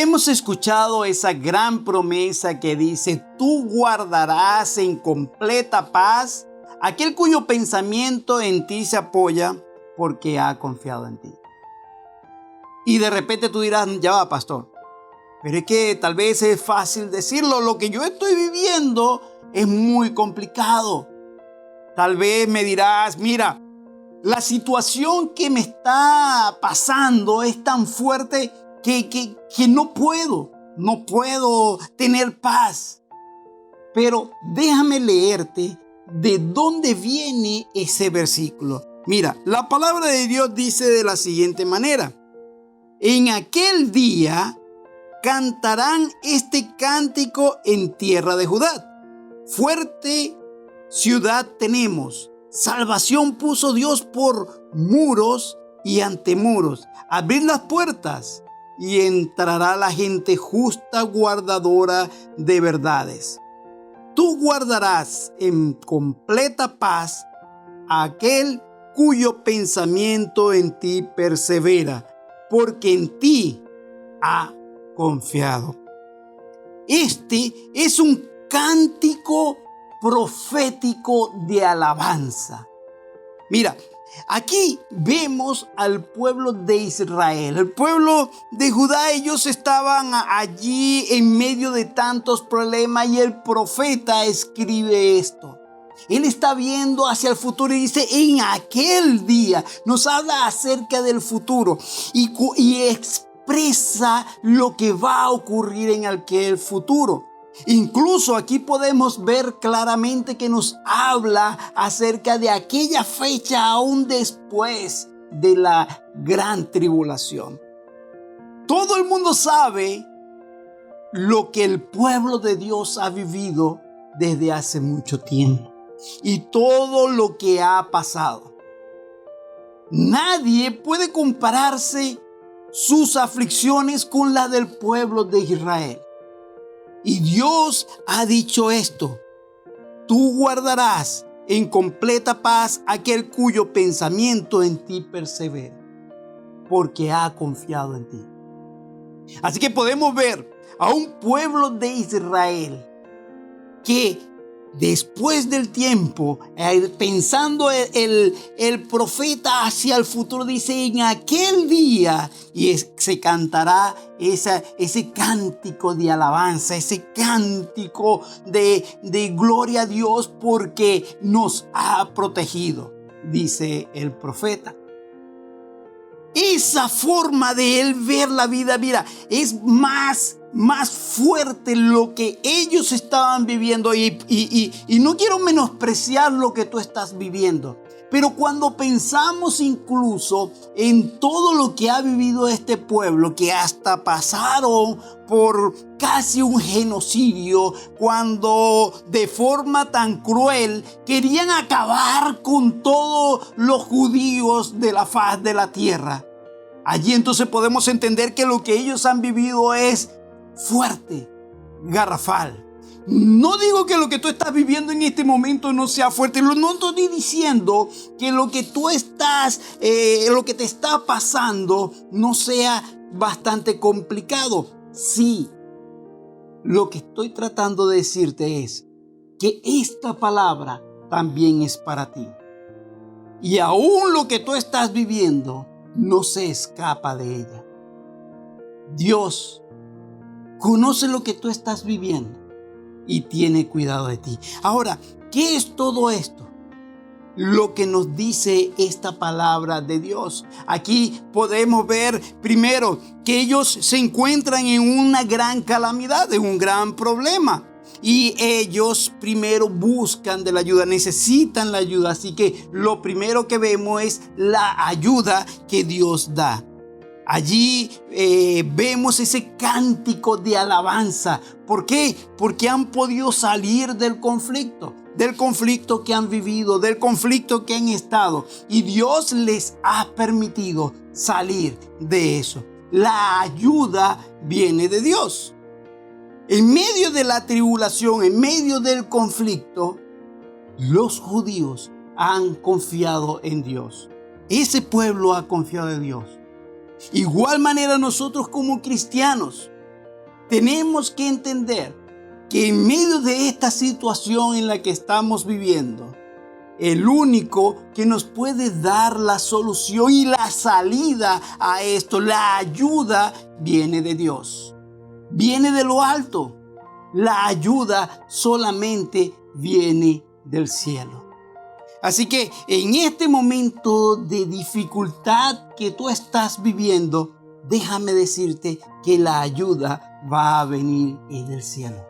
Hemos escuchado esa gran promesa que dice: tú guardarás en completa paz aquel cuyo pensamiento en ti se apoya porque ha confiado en ti. Y de repente tú dirás: ya va, pastor, pero es que tal vez es fácil decirlo. Lo que yo estoy viviendo es muy complicado. Tal vez me dirás: mira, la situación que me está pasando es tan fuerte que no puedo tener paz. Pero déjame leerte de dónde viene ese versículo. Mira, la palabra de Dios dice de la siguiente manera: en aquel día cantarán este cántico en tierra de Judá. Fuerte ciudad tenemos, salvación puso Dios por muros y antemuros. Abrid las puertas y entrará la gente justa, guardadora de verdades. Tú guardarás en completa paz a aquel cuyo pensamiento en ti persevera, porque en ti ha confiado. Este es un cántico profético de alabanza. Mira, aquí vemos al pueblo de Israel, el pueblo de Judá. Ellos estaban allí en medio de tantos problemas y el profeta escribe esto. Él está viendo hacia el futuro y dice: en aquel día. Nos habla acerca del futuro y expresa lo que va a ocurrir en aquel futuro. Incluso aquí podemos ver claramente que nos habla acerca de aquella fecha aún después de la gran tribulación. Todo el mundo sabe lo que el pueblo de Dios ha vivido desde hace mucho tiempo y todo lo que ha pasado. Nadie puede compararse sus aflicciones con la del pueblo de Israel. Y Dios ha dicho esto: tú guardarás en completa paz aquel cuyo pensamiento en ti persevera, porque ha confiado en ti. Así que podemos ver a un pueblo de Israel que después del tiempo, pensando el profeta hacia el futuro, dice: en aquel día, y se cantará ese cántico de alabanza, ese cántico de gloria a Dios, porque nos ha protegido, dice el profeta. Esa forma de él ver la vida, mira, es más fuerte lo que ellos estaban viviendo y no quiero menospreciar lo que tú estás viviendo, pero cuando pensamos incluso en todo lo que ha vivido este pueblo, que hasta pasaron por casi un genocidio, cuando de forma tan cruel querían acabar con todos los judíos de la faz de la tierra. Allí entonces podemos entender que lo que ellos han vivido es fuerte, garrafal. No digo que lo que tú estás viviendo en este momento no sea fuerte. No estoy diciendo que lo que tú estás, lo que te está pasando no sea bastante complicado. Sí, lo que estoy tratando de decirte es que esta palabra también es para ti. Y aún lo que tú estás viviendo no se escapa de ella. Dios conoce lo que tú estás viviendo y tiene cuidado de ti. Ahora, ¿qué es todo esto? Lo que nos dice esta palabra de Dios. Aquí podemos ver primero que ellos se encuentran en una gran calamidad, en un gran problema. Y ellos primero buscan de la ayuda, necesitan la ayuda. Así que lo primero que vemos es la ayuda que Dios da. Allí vemos ese cántico de alabanza. ¿Por qué? Porque han podido salir del conflicto que han vivido, del conflicto que han estado. Y Dios les ha permitido salir de eso. La ayuda viene de Dios. En medio de la tribulación, en medio del conflicto, los judíos han confiado en Dios. Ese pueblo ha confiado en Dios. Igual manera nosotros como cristianos Tenemos que entender que en medio de esta situación en la que estamos viviendo, el único que nos puede dar la solución y la salida a esto, la ayuda, viene de Dios. Viene de lo alto. La ayuda solamente viene del cielo. Así que en este momento de dificultad que tú estás viviendo, déjame decirte que la ayuda va a venir del cielo.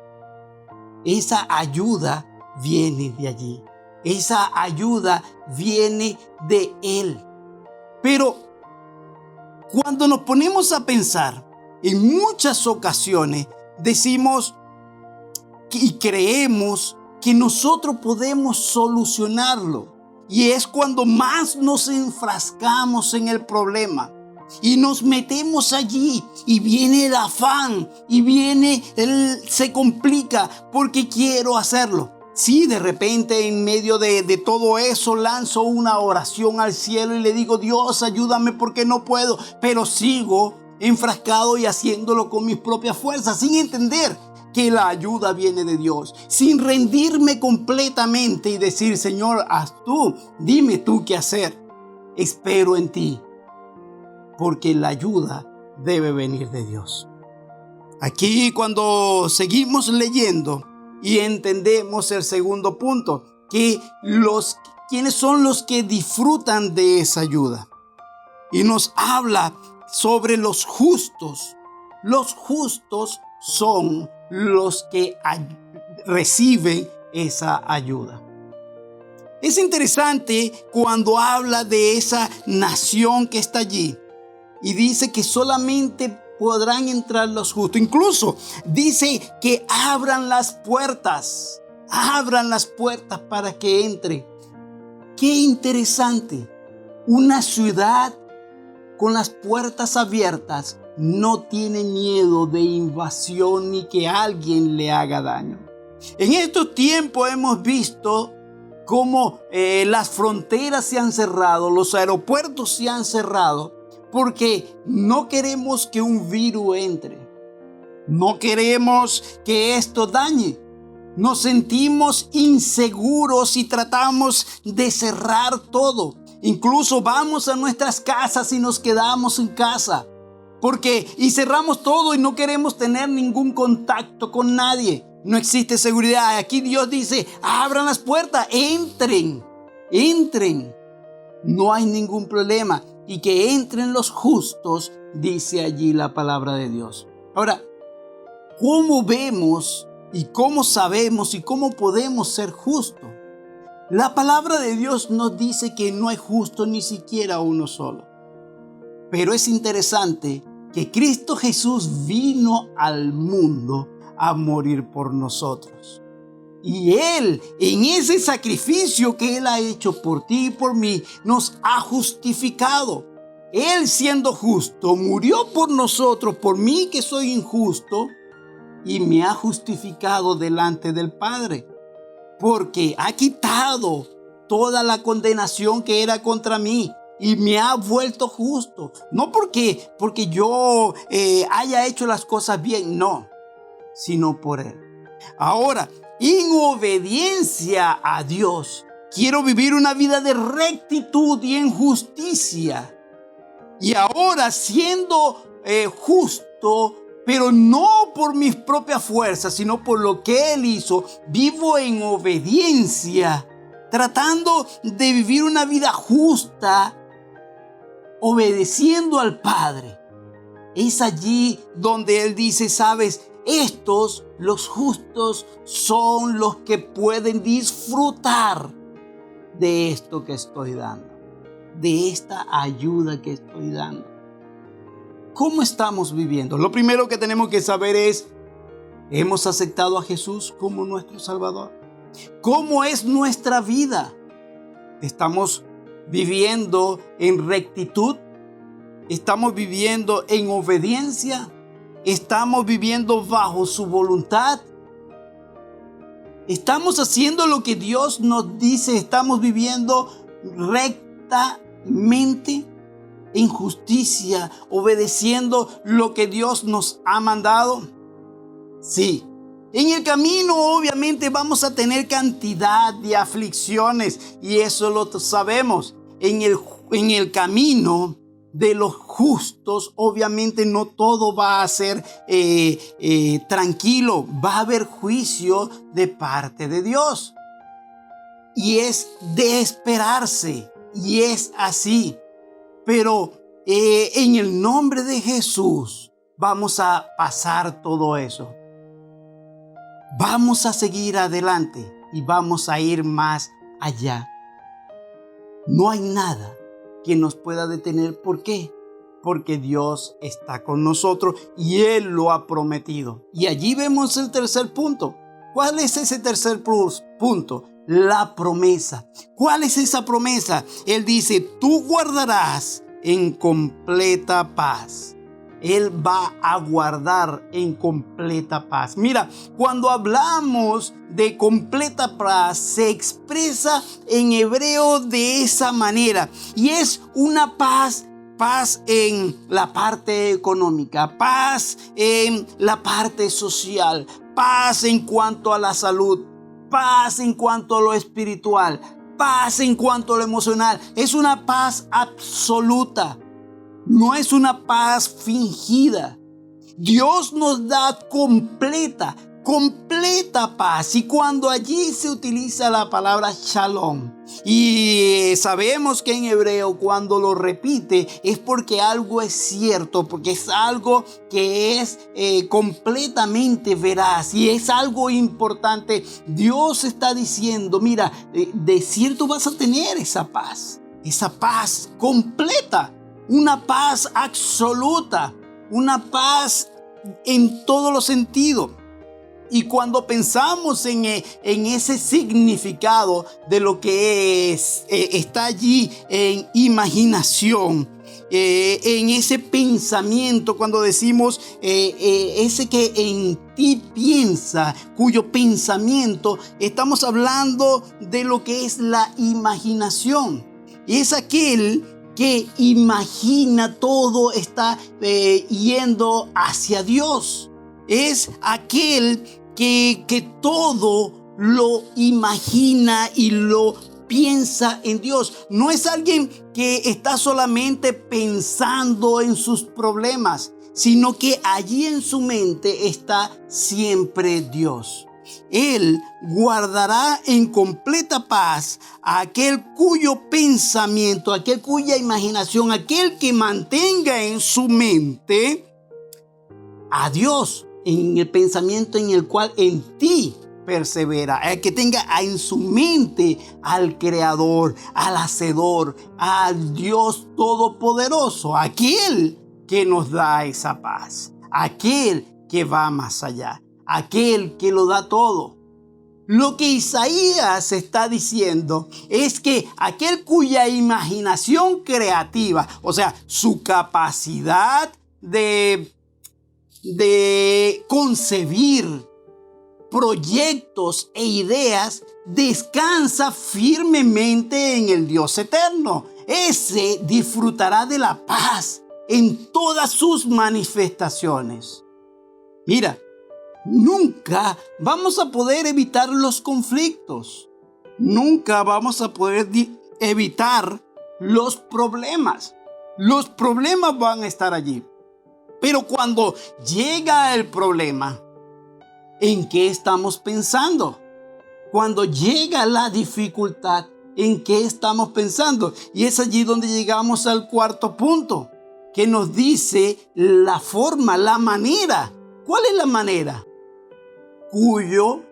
Esa ayuda viene de allí. Esa ayuda viene de Él. Pero cuando nos ponemos a pensar, en muchas ocasiones decimos y creemos que nosotros podemos solucionarlo. Y es cuando más nos enfrascamos en el problema. Y nos metemos allí y viene el afán y se complica porque quiero hacerlo. Sí, de repente en medio de todo eso lanzo una oración al cielo y le digo: Dios, ayúdame porque no puedo. Pero sigo enfrascado y haciéndolo con mis propias fuerzas, sin entender que la ayuda viene de Dios, sin rendirme completamente y decir: Señor, haz tú, dime tú qué hacer. Espero en ti, porque la ayuda debe venir de Dios. Aquí, cuando seguimos leyendo y entendemos el segundo punto, que ¿quiénes son los que disfrutan de esa ayuda? Y nos habla sobre los justos. Los justos son los que reciben esa ayuda. Es interesante cuando habla de esa nación que está allí y dice que solamente podrán entrar los justos. Incluso dice que abran las puertas para que entren. Qué interesante. Una ciudad con las puertas abiertas no tiene miedo de invasión ni que alguien le haga daño. En estos tiempos hemos visto cómo las fronteras se han cerrado, los aeropuertos se han cerrado, porque no queremos que un virus entre. No queremos que esto dañe. Nos sentimos inseguros y tratamos de cerrar todo. Incluso vamos a nuestras casas y nos quedamos en casa. Y cerramos todo y no queremos tener ningún contacto con nadie. No existe seguridad. Aquí Dios dice: abran las puertas, entren. No hay ningún problema. Y que entren los justos, dice allí la palabra de Dios. Ahora, ¿cómo vemos y cómo sabemos y cómo podemos ser justos? La palabra de Dios nos dice que no hay justo ni siquiera uno solo. Pero es interesante que Cristo Jesús vino al mundo a morir por nosotros. Y Él, en ese sacrificio que Él ha hecho por ti y por mí, nos ha justificado. Él, siendo justo, murió por nosotros, por mí que soy injusto, y me ha justificado delante del Padre. Porque ha quitado toda la condenación que era contra mí y me ha vuelto justo. No porque yo haya hecho las cosas bien, no, sino por Él. Ahora, en obediencia a Dios, quiero vivir una vida de rectitud y en justicia. Y ahora, siendo justo, pero no por mis propias fuerzas, sino por lo que Él hizo, vivo en obediencia, tratando de vivir una vida justa, obedeciendo al Padre. Es allí donde Él dice: sabes, estos, los justos, son los que pueden disfrutar de esto que estoy dando, de esta ayuda que estoy dando. ¿Cómo estamos viviendo? Lo primero que tenemos que saber es: ¿hemos aceptado a Jesús como nuestro Salvador? ¿Cómo es nuestra vida? ¿Estamos viviendo en rectitud? ¿Estamos viviendo en obediencia? ¿Estamos viviendo bajo su voluntad? ¿Estamos haciendo lo que Dios nos dice? ¿Estamos viviendo rectamente, en justicia, obedeciendo lo que Dios nos ha mandado? Sí. En el camino obviamente vamos a tener cantidad de aflicciones y eso lo sabemos. En el camino de los justos obviamente no todo va a ser tranquilo. Va a haber juicio de parte de Dios. Y es de esperarse. Y es así. Pero en el nombre de Jesús vamos a pasar todo eso. Vamos a seguir adelante y vamos a ir más allá. No hay nada que nos pueda detener. ¿Por qué? Porque Dios está con nosotros y Él lo ha prometido. Y allí vemos el tercer punto. ¿Cuál es ese tercer punto? La promesa. ¿Cuál es esa promesa? Él dice, tú guardarás en completa paz. Él va a guardar en completa paz. Mira, cuando hablamos de completa paz, se expresa en hebreo de esa manera. Y es una paz en la parte económica, paz en la parte social, paz en cuanto a la salud, paz en cuanto a lo espiritual, paz en cuanto a lo emocional. Es una paz absoluta. No es una paz fingida. Dios nos da completa paz. Y cuando allí se utiliza la palabra shalom, y sabemos que en hebreo cuando lo repite es porque algo es cierto, porque es algo que es completamente veraz y es algo importante. Dios está diciendo, mira, de cierto vas a tener esa paz completa. Una paz absoluta, una paz en todos los sentidos. Y cuando pensamos en ese significado de lo que está allí en imaginación, en ese pensamiento, cuando decimos ese que en ti piensa, cuyo pensamiento, estamos hablando de lo que es la imaginación. Y es aquel que imagina todo está yendo hacia Dios. Es aquel que todo lo imagina y lo piensa en Dios. No es alguien que está solamente pensando en sus problemas, sino que allí en su mente está siempre Dios. Él guardará en completa paz a aquel cuyo pensamiento, aquel cuya imaginación, aquel que mantenga en su mente a Dios, en el pensamiento en el cual en ti persevera, el que tenga en su mente al Creador, al Hacedor, al Dios Todopoderoso, aquel que nos da esa paz, aquel que va más allá, aquel que lo da todo. Lo que Isaías está diciendo es que aquel cuya imaginación creativa, o sea, su capacidad de concebir proyectos e ideas, descansa firmemente en el Dios eterno. Ese disfrutará de la paz en todas sus manifestaciones. Mira, nunca vamos a poder evitar los conflictos. Nunca vamos a poder evitar los problemas. Los problemas van a estar allí. Pero cuando llega el problema, ¿en qué estamos pensando? Cuando llega la dificultad, ¿en qué estamos pensando? Y es allí donde llegamos al cuarto punto, que nos dice la forma, la manera. ¿Cuál es la manera? Cuyo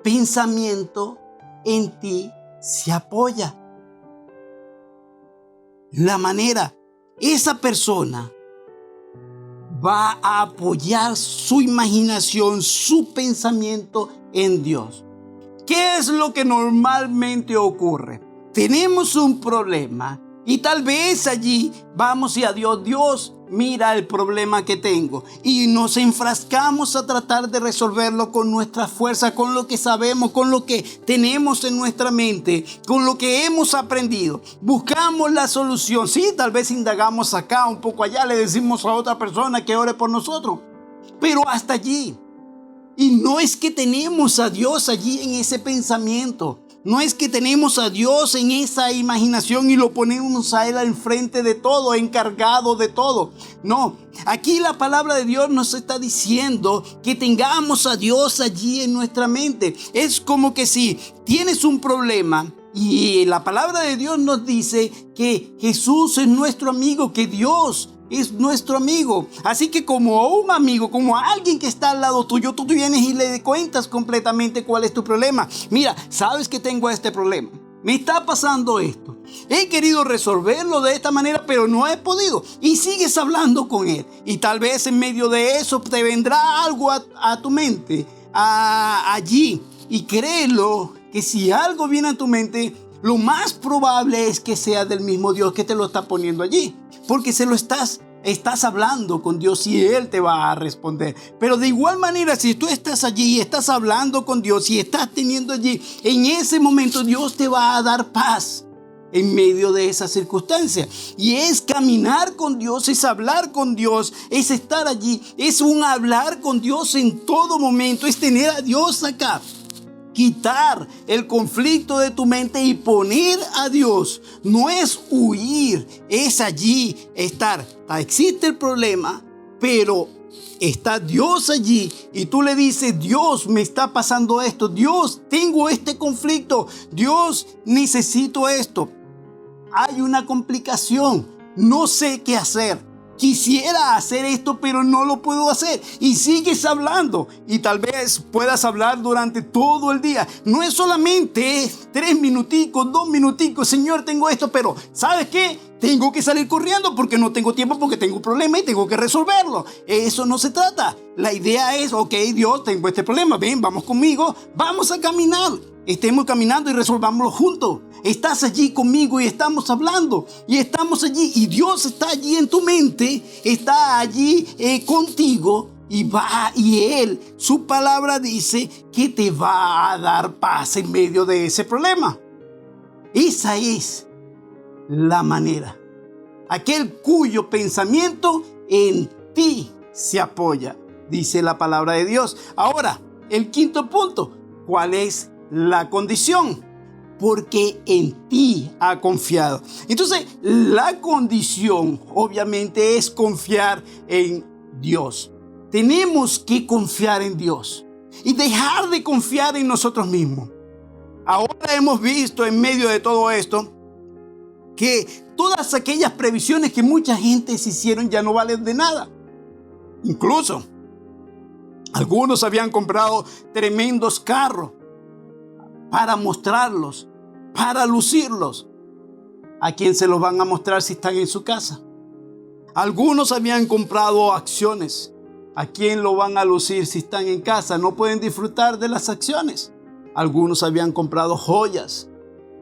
pensamiento en ti se apoya. La manera, esa persona va a apoyar su imaginación, su pensamiento en Dios. ¿Qué es lo que normalmente ocurre? Tenemos un problema y tal vez allí vamos y a Dios, Dios, mira el problema que tengo. Y nos enfrascamos a tratar de resolverlo con nuestra fuerza, con lo que sabemos, con lo que tenemos en nuestra mente, con lo que hemos aprendido. Buscamos la solución. Sí, tal vez indagamos acá, un poco allá, le decimos a otra persona que ore por nosotros. Pero hasta allí. Y no es que tenemos a Dios allí en ese pensamiento. No es que tenemos a Dios en esa imaginación y lo ponemos a Él al frente de todo, encargado de todo. No, aquí la palabra de Dios nos está diciendo que tengamos a Dios allí en nuestra mente. Es como que si tienes un problema y la palabra de Dios nos dice que Jesús es nuestro amigo, que Dios es nuestro amigo. Así que como un amigo, como alguien que está al lado tuyo, tú vienes y le cuentas completamente cuál es tu problema. Mira, sabes que tengo este problema. Me está pasando esto. He querido resolverlo de esta manera, pero no he podido. Y sigues hablando con él. Y tal vez en medio de eso te vendrá algo a tu mente, allí. Y créelo que si algo viene a tu mente, lo más probable es que sea del mismo Dios que te lo está poniendo allí. Porque estás hablando con Dios y Él te va a responder. Pero de igual manera, si tú estás allí y estás hablando con Dios y estás teniendo allí, en ese momento Dios te va a dar paz en medio de esa circunstancia. Y es caminar con Dios, es hablar con Dios, es estar allí, es un hablar con Dios en todo momento, es tener a Dios acá. Quitar el conflicto de tu mente y poner a Dios. No es huir, es allí estar. Existe el problema, pero está Dios allí y tú le dices: Dios, me está pasando esto. Dios, tengo este conflicto. Dios, necesito esto. Hay una complicación. No sé qué hacer. Quisiera hacer esto, pero no lo puedo hacer. Y sigues hablando. Y tal vez puedas hablar durante todo el día. No es solamente 3 minuticos, 2 minuticos. Señor, tengo esto, pero ¿sabes qué? Tengo que salir corriendo porque no tengo tiempo, porque tengo un problema y tengo que resolverlo. Eso no se trata. La idea es: ok, Dios, tengo este problema. Ven, vamos conmigo. Vamos a caminar. Estemos caminando y resolvámoslo juntos. Estás allí conmigo y estamos hablando y estamos allí y Dios está allí en tu mente, está allí contigo y Él, su palabra dice que te va a dar paz en medio de ese problema. Esa es la manera. Aquel cuyo pensamiento en ti se apoya, dice la palabra de Dios. Ahora, el quinto punto, ¿cuál es la condición? Porque en ti ha confiado. Entonces, la condición obviamente es confiar en Dios. Tenemos que confiar en Dios y dejar de confiar en nosotros mismos. Ahora hemos visto en medio de todo esto que todas aquellas previsiones que mucha gente se hicieron ya no valen de nada. Incluso algunos habían comprado tremendos carros para mostrarlos, para lucirlos. ¿A quién se los van a mostrar si están en su casa? Algunos habían comprado acciones. ¿A quién lo van a lucir si están en casa? No pueden disfrutar de las acciones. Algunos habían comprado joyas.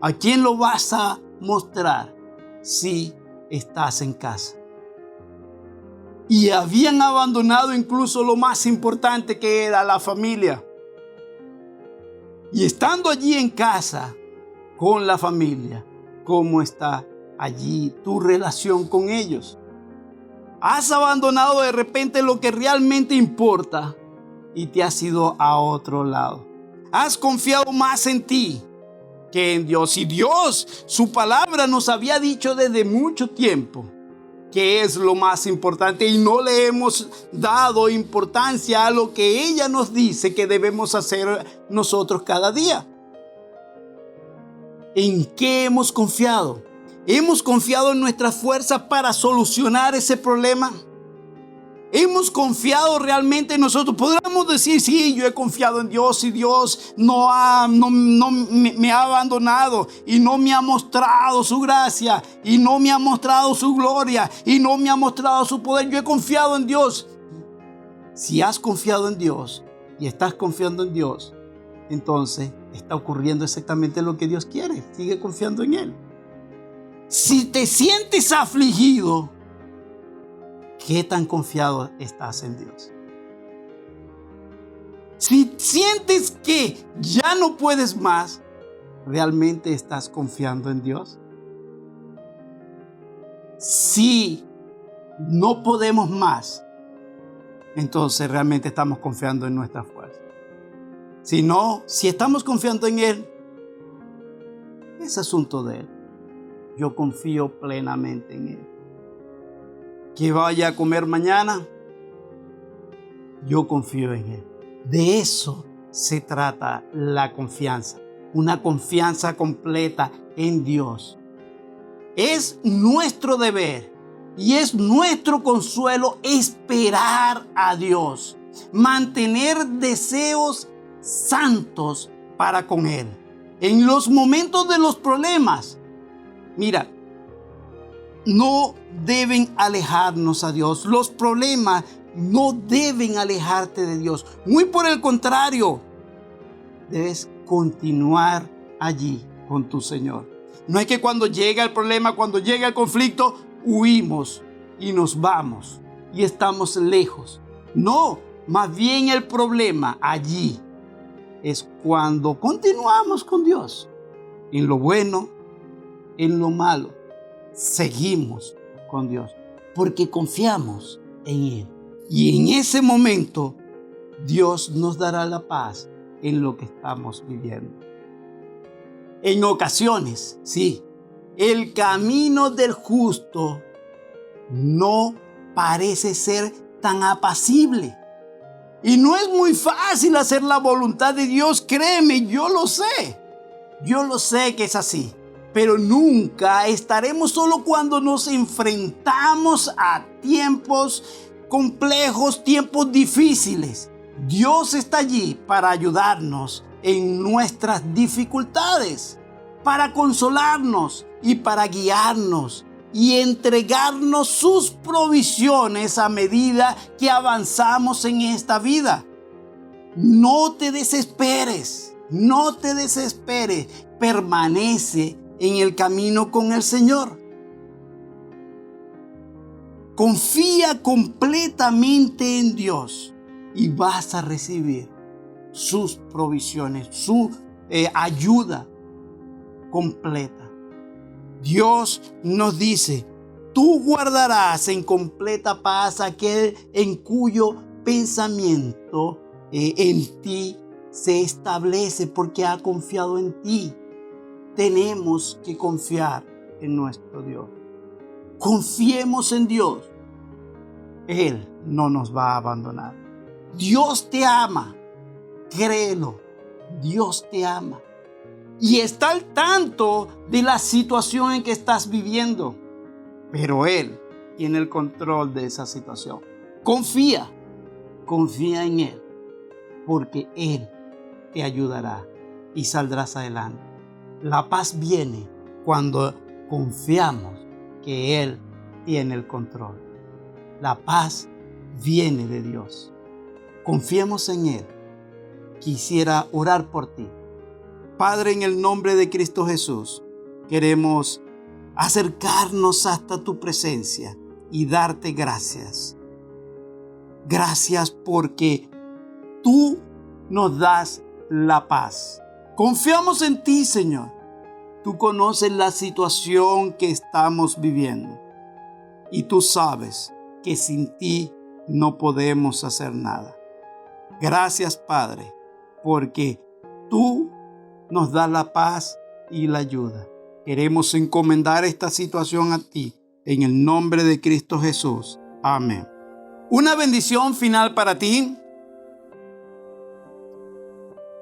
¿A quién lo vas a mostrar si estás en casa? Y habían abandonado incluso lo más importante, que era la familia. Y estando allí en casa con la familia, ¿cómo está allí tu relación con ellos? Has abandonado de repente lo que realmente importa y te has ido a otro lado. Has confiado más en ti que en Dios. Y Dios, su palabra nos había dicho desde mucho tiempo que es lo más importante, y no le hemos dado importancia a lo que ella nos dice que debemos hacer nosotros cada día. ¿En qué hemos confiado? ¿Hemos confiado en nuestra fuerza para solucionar ese problema? ¿Hemos confiado realmente en nosotros? Podríamos decir: sí, yo he confiado en Dios y Dios no me ha abandonado y no me ha mostrado su gracia y no me ha mostrado su gloria y no me ha mostrado su poder. Yo he confiado en Dios. Si has confiado en Dios y estás confiando en Dios, entonces está ocurriendo exactamente lo que Dios quiere. Sigue confiando en Él. Si te sientes afligido, ¿qué tan confiado estás en Dios? Si sientes que ya no puedes más, ¿realmente estás confiando en Dios? Si no podemos más, entonces realmente estamos confiando en nuestra fuerza. sino si estamos confiando en Él, es asunto de Él. Yo confío plenamente en Él. Que vaya a comer mañana, yo confío en Él. De eso se trata la confianza, una confianza completa en Dios. Es nuestro deber y es nuestro consuelo esperar a Dios, mantener deseos santos para con Él. En los momentos de los problemas, mira, no deben alejarnos a Dios. Los problemas no deben alejarte de Dios. Muy por el contrario, debes continuar allí con tu Señor. No es que cuando llega el problema, cuando llega el conflicto, huimos y nos vamos y estamos lejos. No, más bien el problema allí es cuando continuamos con Dios. En lo bueno, en lo malo, seguimos con Dios porque confiamos en Él. Y en ese momento, Dios nos dará la paz en lo que estamos viviendo. En ocasiones, sí, el camino del justo no parece ser tan apacible. Y no es muy fácil hacer la voluntad de Dios, créeme, yo lo sé. Yo lo sé que es así. Pero nunca estaremos solo cuando nos enfrentamos a tiempos complejos, tiempos difíciles. Dios está allí para ayudarnos en nuestras dificultades, para consolarnos y para guiarnos y entregarnos sus provisiones a medida que avanzamos en esta vida. No te desesperes, no te desesperes, permanece en el camino con el Señor. Confía completamente en Dios y vas a recibir sus provisiones, su ayuda completa. Dios nos dice, tú guardarás en completa paz aquel en cuyo pensamiento en ti se establece porque ha confiado en ti. Tenemos que confiar en nuestro Dios. Confiemos en Dios. Él no nos va a abandonar. Dios te ama. Créelo. Dios te ama. Y está al tanto de la situación en que estás viviendo. Pero Él tiene el control de esa situación. Confía en Él. Porque Él te ayudará y saldrás adelante. La paz viene cuando confiamos que Él tiene el control. La paz viene de Dios. Confiemos en Él. Quisiera orar por ti. Padre, en el nombre de Cristo Jesús, queremos acercarnos hasta tu presencia y darte gracias. Gracias porque tú nos das la paz. Confiamos en ti, Señor. Tú conoces la situación que estamos viviendo y tú sabes que sin ti no podemos hacer nada. Gracias, Padre, porque tú nos das la paz y la ayuda. Queremos encomendar esta situación a ti en el nombre de Cristo Jesús. Amén. Una bendición final para ti.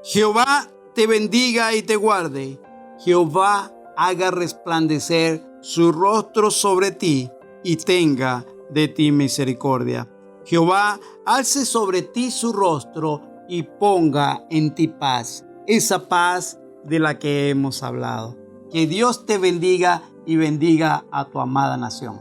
Jehová te bendiga y te guarde. Jehová haga resplandecer su rostro sobre ti y tenga de ti misericordia. Jehová alce sobre ti su rostro y ponga en ti paz, esa paz de la que hemos hablado. Que Dios te bendiga y bendiga a tu amada nación.